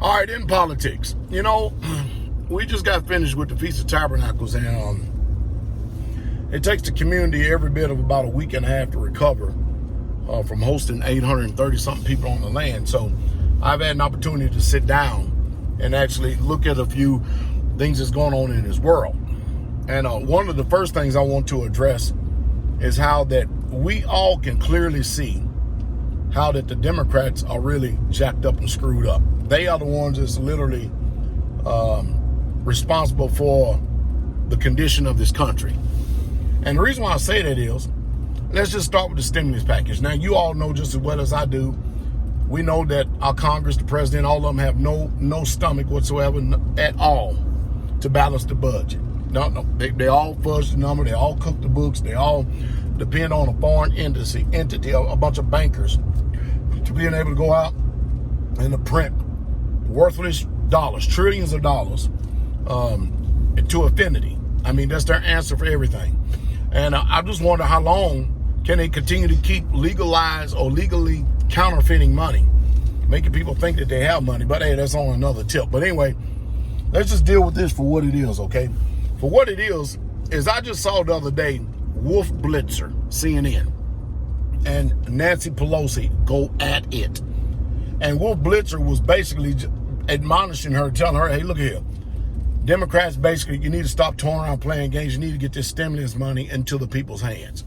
All right, in politics, we just got finished with the Feast of Tabernacles, and it takes the community every bit of about a week and a half to recover from hosting 830-something people on the land. So I've had an opportunity to sit down and actually look at a few things that's going on in this world. And one of the first things I want to address is how that we all can clearly see how that the Democrats are really jacked up and screwed up. They are the ones that's literally responsible for the condition of this country. And the reason why I say that is, let's just start with the stimulus package. Now, you all know just as well as I do, we know that our Congress, the president, all of them have no stomach whatsoever at all to balance the budget. No, they all fudge the number, they all cook the books, they all depend on a foreign entity, a bunch of bankers, to being able to go out and to print worthless dollars, trillions of dollars, to infinity. I mean, that's their answer for everything. And I just wonder how long can they continue to keep legalized or legally counterfeiting money, making people think that they have money. But hey, that's on another tip. But anyway, let's just deal with this for what it is, okay? For what it is I just saw the other day Wolf Blitzer, CNN, and Nancy Pelosi go at it. And Wolf Blitzer was basically admonishing her, telling her, hey, look here. Democrats, basically, you need to stop touring around playing games. You need to get this stimulus money into the people's hands.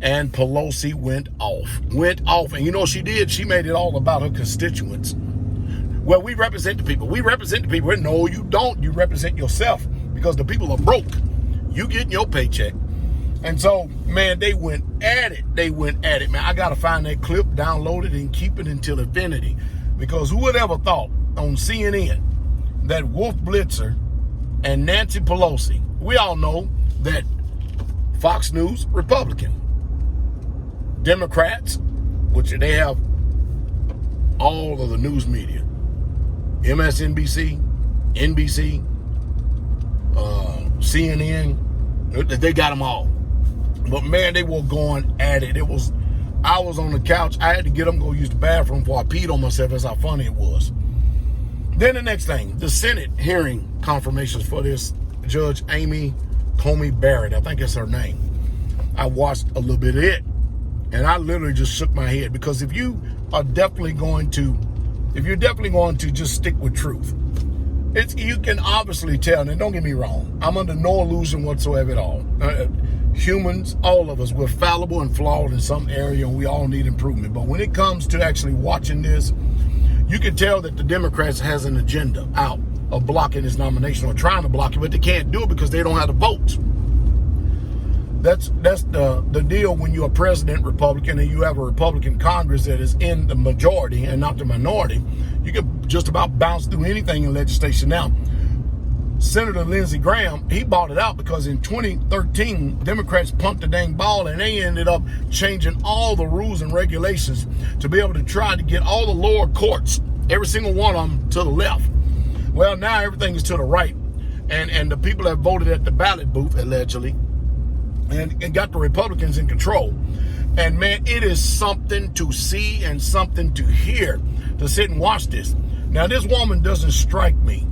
And Pelosi went off. And you know what she did? She made it all about her constituents. Well, we represent the people. We represent the people. No, you don't. You represent yourself because the people are broke. You getting your paycheck. And so, man, they went at it. Man, I got to find that clip, download it, and keep it until infinity. Because who would ever thought on CNN that Wolf Blitzer and Nancy Pelosi, we all know that Fox News, Republican. Democrats, which they have all of the news media, MSNBC, NBC, CNN, they got them all. But man, they were going at it. I was on the couch. I had to get them to go use the bathroom before I peed on myself. That's how funny it was. Then the next thing, the Senate hearing confirmations for this Judge Amy Coney Barrett. I think that's her name. I watched a little bit of it, and I literally just shook my head, because if you're definitely going to just stick with truth, you can obviously tell. And don't get me wrong, I'm under no illusion whatsoever at all. Humans, all of us, we're fallible and flawed in some area, and we all need improvement. But when it comes to actually watching this, you can tell that the Democrats has an agenda out of blocking this nomination, or trying to block it, but they can't do it because they don't have the votes. That's the deal when you're a president Republican and you have a Republican Congress that is in the majority and not the minority. You can just about bounce through anything in legislation. Now, Senator Lindsey Graham, he bought it out because in 2013, Democrats pumped the dang ball, and they ended up changing all the rules and regulations to be able to try to get all the lower courts, every single one of them, to the left. Well, now everything is to the right, and the people that voted at the ballot booth, allegedly, and got the Republicans in control. And man, it is something to see and something to hear, to sit and watch this. Now, this woman doesn't strike me.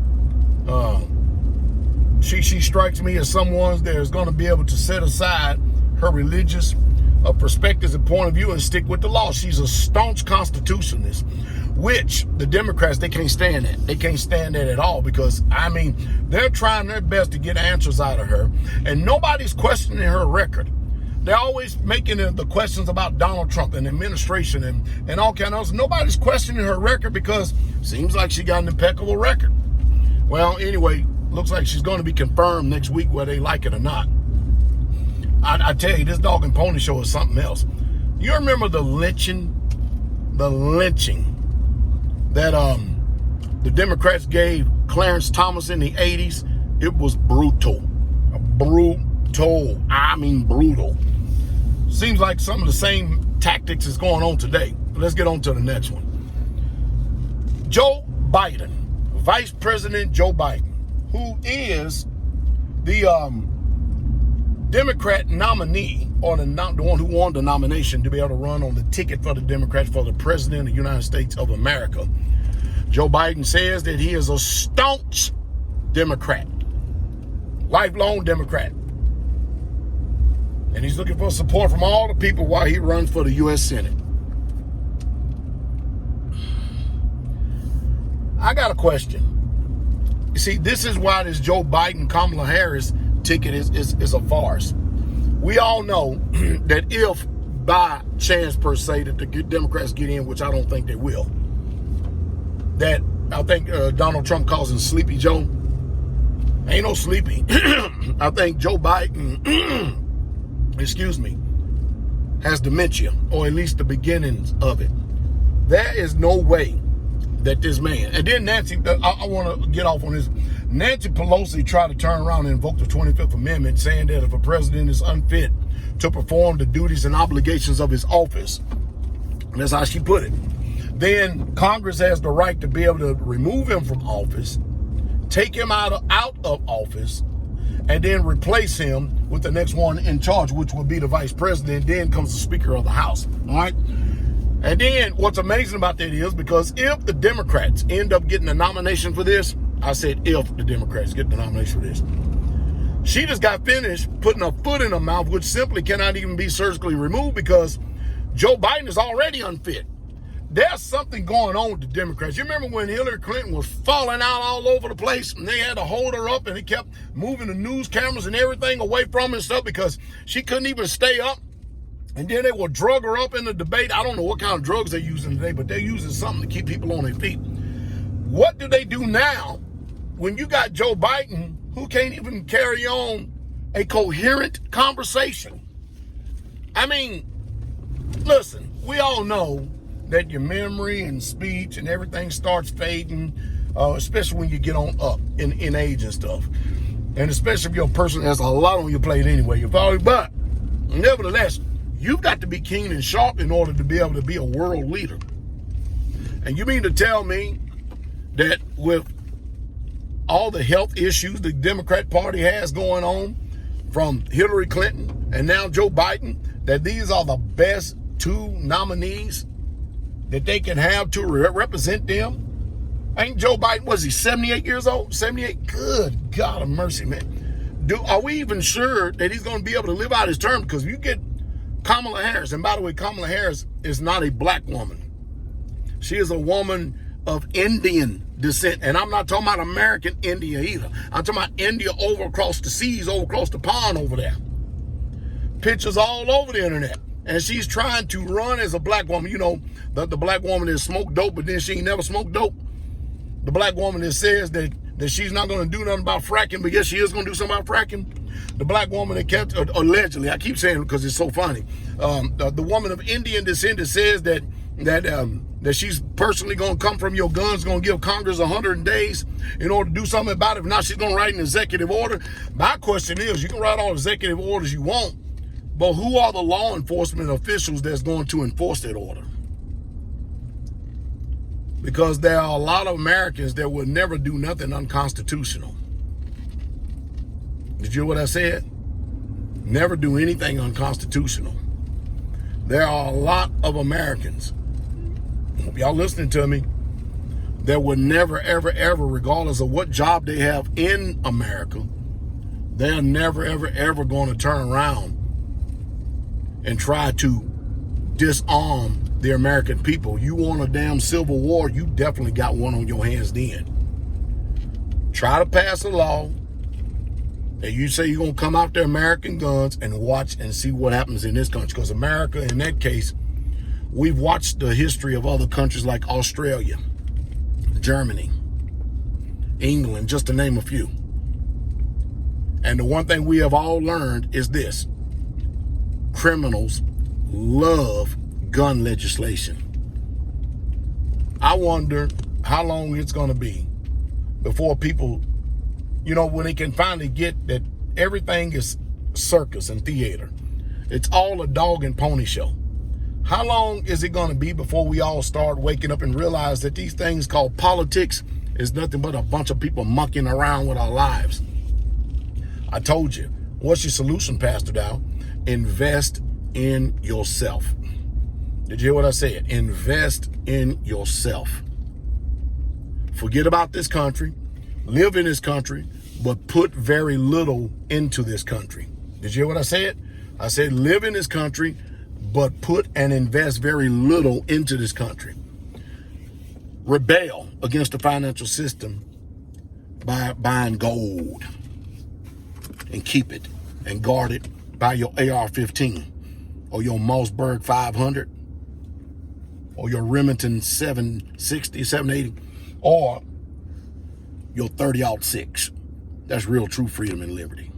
She strikes me as someone that is going to be able to set aside her religious perspectives and point of view and stick with the law. She's a staunch constitutionalist, which the Democrats, they can't stand that. They can't stand that at all, because, I mean, they're trying their best to get answers out of her, and nobody's questioning her record. They're always making the questions about Donald Trump and administration and all kind of stuff. Nobody's questioning her record, because it seems like she got an impeccable record. Well, anyway, looks like she's going to be confirmed next week, whether they like it or not. I tell you, this dog and pony show is something else. You remember the lynching that the Democrats gave Clarence Thomas in the 80s? It was brutal. I mean brutal. Seems like some of the same tactics is going on today. But let's get on to the next one. Joe Biden, Vice President Joe Biden, who is the Democrat nominee, or the one who won the nomination to be able to run on the ticket for the Democrats for the President of the United States of America. Joe Biden says that he is a staunch Democrat, lifelong Democrat. And he's looking for support from all the people while he runs for the U.S. Senate. I got a question. You see, this is why this Joe Biden, Kamala Harris ticket is a farce. We all know that if by chance per se that the Democrats get in, which I don't think they will, that I think Donald Trump calls him Sleepy Joe. Ain't no sleepy. I think Joe Biden, excuse me, has dementia, or at least the beginnings of it. There is no way that this man, and then Nancy, I want to get off on this. Nancy Pelosi tried to turn around and invoke the 25th Amendment, saying that if a president is unfit to perform the duties and obligations of his office, and that's how she put it, then Congress has the right to be able to remove him from office, take him out of office, and then replace him with the next one in charge, which would be the vice president. Then comes the Speaker of the House. All right. And then what's amazing about that is, because if the Democrats end up getting a nomination for this, I said if the Democrats get the nomination for this, she just got finished putting a foot in her mouth, which simply cannot even be surgically removed, because Joe Biden is already unfit. There's something going on with the Democrats. You remember when Hillary Clinton was falling out all over the place, and they had to hold her up, and they kept moving the news cameras and everything away from her and stuff because she couldn't even stay up. And then they will drug her up in the debate. I don't know what kind of drugs they're using today, but they're using something to keep people on their feet. What do they do now when you got Joe Biden, who can't even carry on a coherent conversation? I mean, listen, we all know that your memory and speech and everything starts fading, especially when you get on up in age and stuff. And especially if you're a person that has a lot on your plate anyway. But nevertheless, you've got to be keen and sharp in order to be able to be a world leader. And you mean to tell me that with all the health issues the Democrat Party has going on, from Hillary Clinton and now Joe Biden, that these are the best two nominees that they can have to represent them? Ain't Joe Biden, was he 78 years old? 78? Good God of mercy, man. Are we even sure that he's going to be able to live out his term? Because you get Kamala Harris, and by the way, Kamala Harris is not a black woman. She is a woman of Indian descent. And I'm not talking about American India either. I'm talking about India over across the seas, over across the pond over there. Pictures all over the internet. And she's trying to run as a black woman. You know, the black woman that smoked dope, but then she ain't never smoked dope. The black woman that says that she's not going to do nothing about fracking, but yes, she is going to do something about fracking. The black woman that kept, allegedly, I keep saying it because it's so funny. The woman of Indian descent that says that she's personally going to come from your guns, going to give Congress 100 days in order to do something about it. If not, she's going to write an executive order. My question is, you can write all the executive orders you want, but who are the law enforcement officials that's going to enforce that order? Because there are a lot of Americans that will never do nothing unconstitutional. Did you hear what I said? Never do anything unconstitutional. There are a lot of Americans, hope y'all listening to me, that would never, ever, ever, regardless of what job they have in America, they're never, ever, ever going to turn around and try to disarm the American people. You want a damn civil war, you definitely got one on your hands then. Try to pass a law and you say you're going to come out there American guns and watch and see what happens in this country. Because America, in that case, we've watched the history of other countries like Australia, Germany, England, just to name a few. And the one thing we have all learned is this: criminals love gun legislation. I wonder how long it's going to be before people, you know, when they can finally get that everything is circus and theater. It's all a dog and pony show. How long is it going to be before we all start waking up and realize that these things called politics is nothing but a bunch of people mucking around with our lives? I told you. What's your solution, Pastor Dowell? Invest in yourself. Did you hear what I said? Invest in yourself. Forget about this country, live in this country, but put very little into this country. Did you hear what I said? I said live in this country, but put and invest very little into this country. Rebel against the financial system by buying gold and keep it and guard it by your AR-15 or your Mossberg 500 or your Remington 760, 780 or your 30-06. That's real true freedom and liberty.